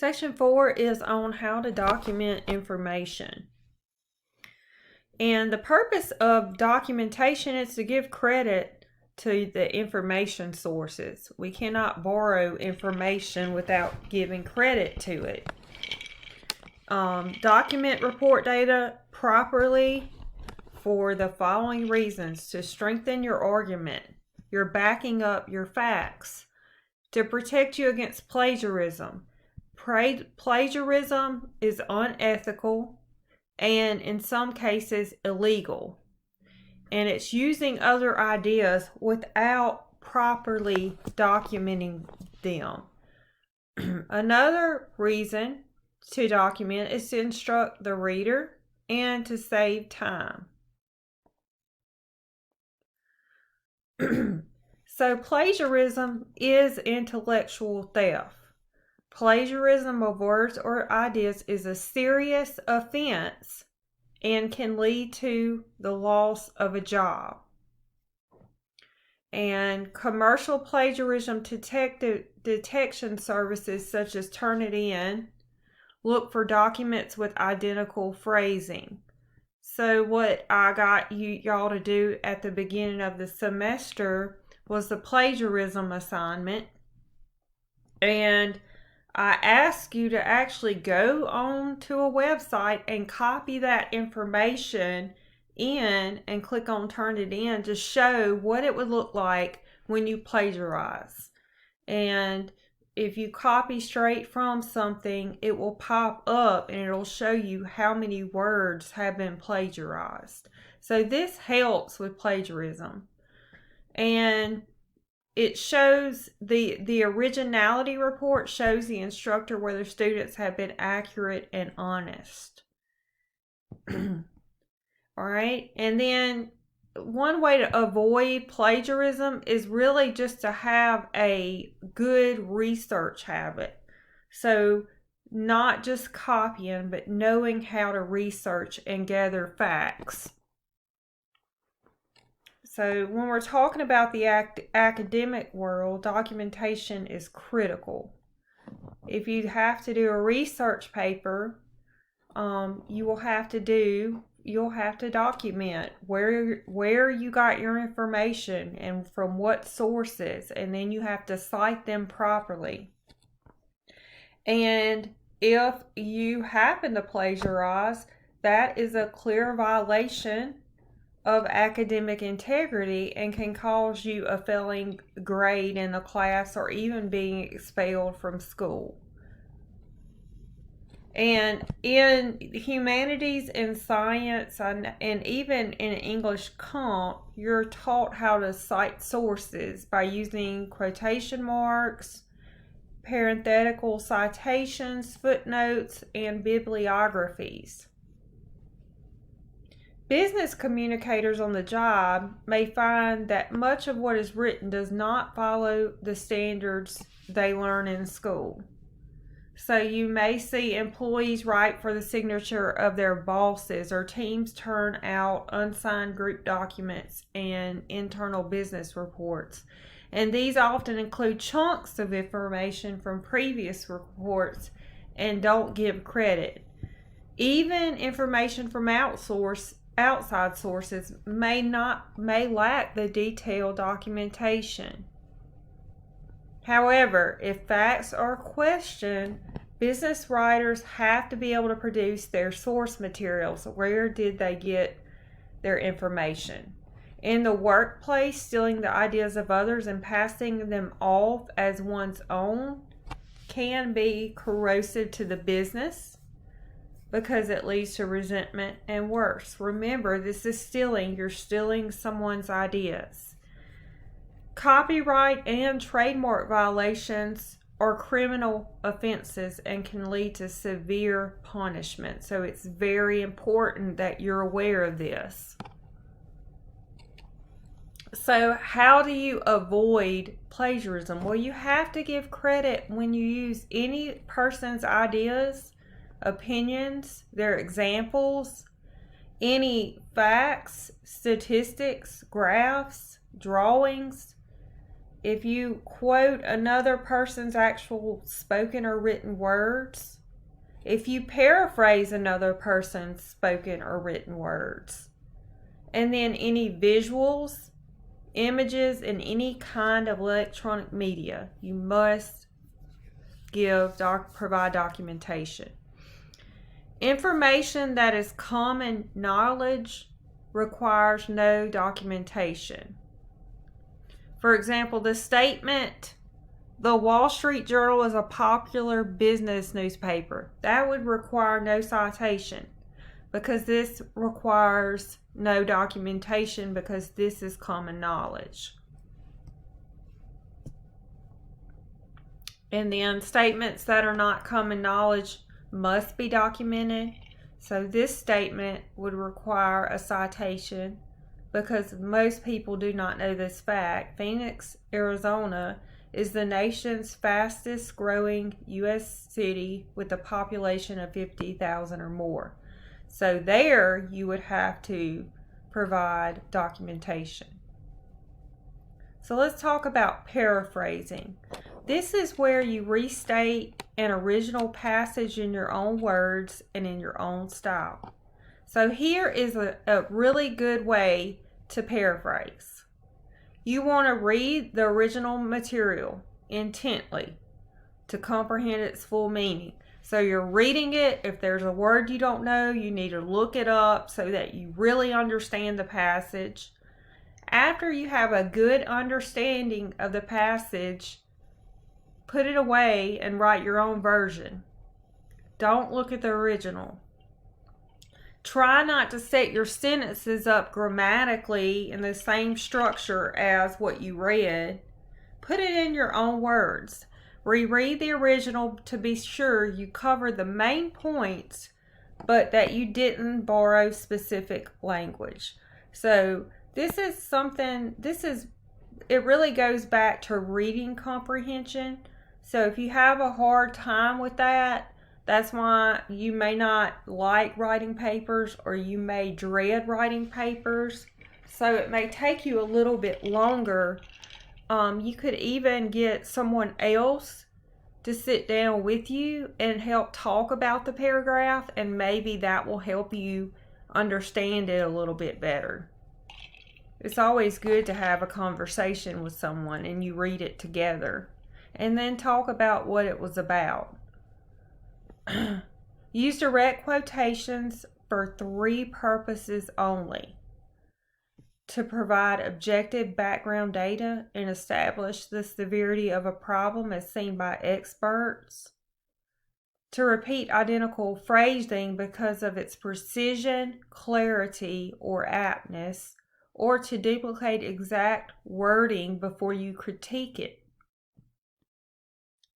Section 4 is on how to document information. And the purpose of documentation is to give credit to the information sources. We cannot borrow information without giving credit to it. Document report data properly for the following reasons: to strengthen your argument, you're backing up your facts, to protect you against plagiarism. Plagiarism is unethical and in some cases illegal, and it's using other ideas without properly documenting them. Another reason to document is to instruct the reader and to save time. So plagiarism is intellectual theft. Plagiarism of words or ideas is a serious offense and can lead to the loss of a job. And commercial plagiarism detection services such as Turnitin look for documents with identical phrasing. So what I got y'all to do at the beginning of the semester was the plagiarism assignment, and I ask you to actually go on to a website and copy that information in and click on Turnitin to show what it would look like when you plagiarize. And if you copy straight from something, it will pop up and it'll show you how many words have been plagiarized. So this helps with plagiarism. And it shows the originality report shows the instructor whether students have been accurate and honest. All right. And then one way to avoid plagiarism is really just to have a good research habit. So not just copying, but knowing how to research and gather facts. So when we're talking about the academic world, documentation is critical. If you have to do a research paper, you'll have to document where you got your information and from what sources, and then you have to cite them properly. And if you happen to plagiarize, that is a clear violation of academic integrity and can cause you a failing grade in the class or even being expelled from school. And in humanities and science and even in English comp, you're taught how to cite sources by using quotation marks, parenthetical citations, footnotes, and bibliographies. Business communicators on the job may find that much of what is written does not follow the standards they learn in school. So you may see employees write for the signature of their bosses, or teams turn out unsigned group documents and internal business reports. And these often include chunks of information from previous reports and don't give credit. Even information from outside sources may lack the detailed documentation. However, if facts are questioned, business writers have to be able to produce their source materials. Where did they get their information? In the workplace, stealing the ideas of others and passing them off as one's own can be corrosive to the business, because it leads to resentment and worse. Remember, this is stealing. You're stealing someone's ideas. Copyright and trademark violations are criminal offenses and can lead to severe punishment. So it's very important that you're aware of this. So how do you avoid plagiarism? Well, you have to give credit when you use any person's ideas, opinions, their examples, any facts, statistics, graphs, drawings. if you quote another person's actual spoken or written words, if you paraphrase another person's spoken or written words, and then any visuals, images, and any kind of electronic media, you must provide documentation. Information that is common knowledge requires no documentation. For example, the statement, "The Wall Street Journal is a popular business newspaper," that would require no citation, because this requires no documentation, because this is common knowledge. And then statements that are not common knowledge must be documented. So this statement would require a citation, because most people do not know this fact. Phoenix, Arizona is the nation's fastest growing U.S. city with a population of 50,000 or more. So there you would have to provide documentation. So let's talk about paraphrasing. This is where you restate an original passage in your own words and in your own style. So here is a really good way to paraphrase. You want to read the original material intently to comprehend its full meaning. So you're reading it. If there's a word you don't know, you need to look it up so that you really understand the passage. After you have a good understanding of the passage, put it away and write your own version. Don't look at the original. Try not to set your sentences up grammatically in the same structure as what you read. Put it in your own words. Reread the original to be sure you cover the main points, but that you didn't borrow specific language. So it really goes back to reading comprehension. So if you have a hard time with that, that's why you may not like writing papers, or you may dread writing papers. So it may take you a little bit longer. You could even get someone else to sit down with you and help talk about the paragraph, and maybe that will help you understand it a little bit better. It's always good to have a conversation with someone and you read it together and then talk about what it was about. Use direct quotations for 3 purposes only: to provide objective background data and establish the severity of a problem as seen by experts, to repeat identical phrasing because of its precision, clarity, or aptness, or to duplicate exact wording before you critique it.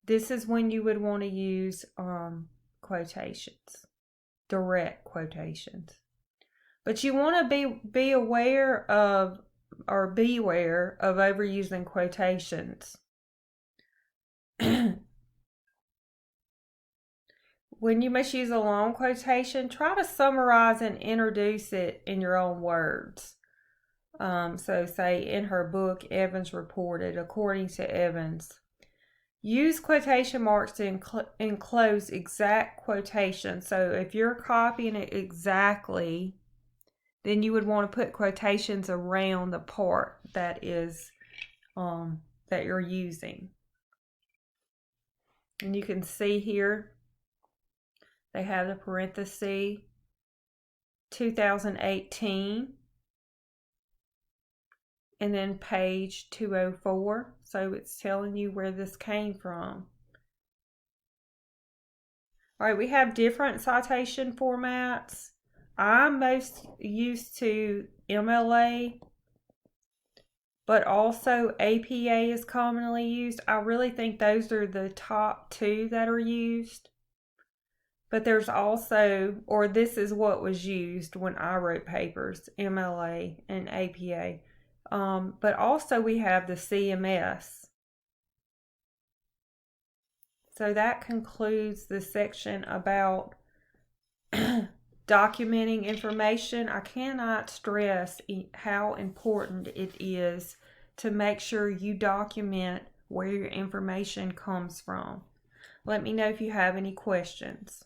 This is when you would want to use quotations, direct quotations. But you want to be aware of, or beware of, overusing quotations. When you must use a long quotation, try to summarize and introduce it in your own words. So say, in her book, Evans reported, according to Evans. Use quotation marks to enclose exact quotations. So if you're copying it exactly, then you would want to put quotations around the part that is that you're using. And you can see here they have the parenthesis 2018, and then page 204. So it's telling you where this came from. All right, we have different citation formats. I'm most used to MLA, but also APA is commonly used. I really think those are the top 2 that are used. But there's also, or this is what was used when I wrote papers, MLA and APA. But also we have the CMS. So that concludes the section about documenting information. I cannot stress how important it is to make sure you document where your information comes from. Let me know if you have any questions.